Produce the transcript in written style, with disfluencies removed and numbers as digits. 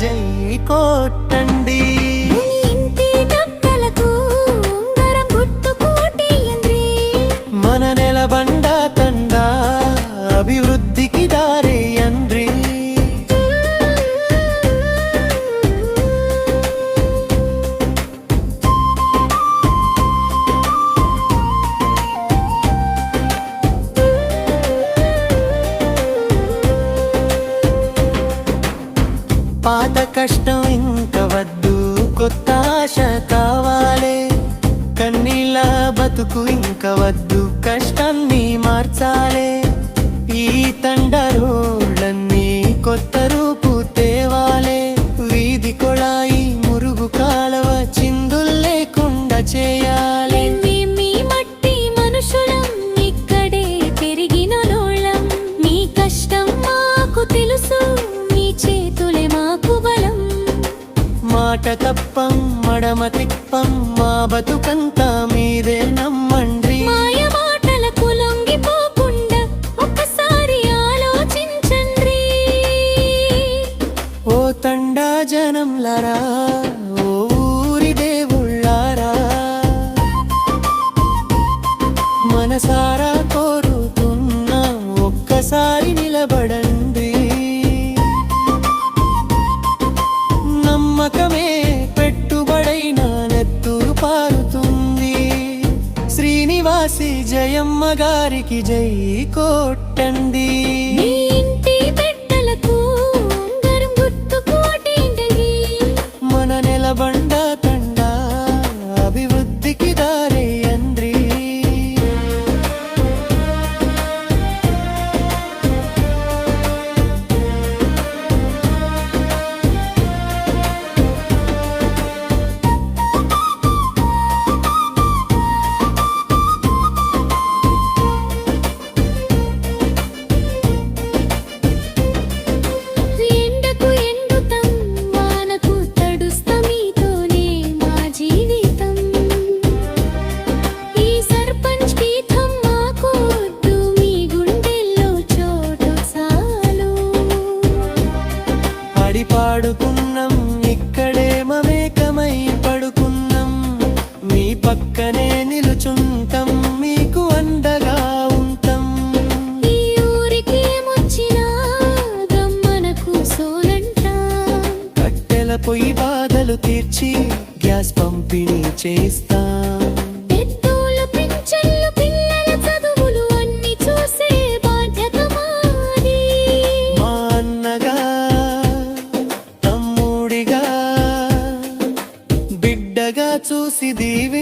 జై కొట్టండి. మన నెలబండ తండ అభివృద్ధికి దారేయండ్రి. పాత కష్టం ఇంక వద్దు, కొత్త ఆశ కావాలే. కన్నీళ్ళ బతుకు ఇంక వద్దు, కష్టాన్ని మార్చాలే. ఈ తండరోళ్ళన్నీ కొత్త రూపు తేవాలే. వీధి కొళాయి మురుగు కాలవ చిందులు లేకుండా చేయాలి. మట్టి మనుషులం, ఇక్కడే పెరిగిన లోళం. మీ కష్టం మాకు తెలుసు, మీ చేతులే మాకు బలం. మాట తప్పం మడమ తిప్పం, మా బతుకంతా మీరే నమ్మండ్రి. మాయ మాటలకు లొంగిపోకుండా ఒకసారి ఆలోచించండి. ఓ తండా జనంలరా, ఓ ఊరి దేవుళ్ళారా, మనసారా కోరుతున్నా ఒక్కసారి నిలబడండి. నమ్మకమే పెట్టుబడైన నెత్తురు పారుతుంది. శ్రీనివాసి జయమ్మ గారికి జై కొట్టండి. మీ ఇంటి బిడ్డలకు ఉంగరం గుర్తుకు ఓటేయండి. మన నెలబండ తండ అభివృద్ధికి దారేయండ్రి. ఎండకు ఎండుతాం, వానకు తడుస్తాం, మీతోనే మా జీవితం. ఈ సర్పంచ్ పీఠం మాకు వద్దు, మీ గుండెల్లో చోటు చాలు. పడి పాడుకున్నాం, ఇక్కడే మమేకమై పడుకున్నాం. మీ పక్కనే నిలుచుంటాం, మీకు అండగా ఉంటాం. ఈ ఊరికేమొచ్చినా గమ్మనకు సోలంటా. కట్టెల పొయ్యి బాధలు తీర్చి గ్యాస్ పంపిణీ చేస్తాం. పెద్దోళ్ళు పింఛన్లు, పిల్లల చదువులు అన్ని చూసే బాధ్యత మాది. మా అన్నగా తమ్ముడిగా బిడ్డగా చూసి దీవి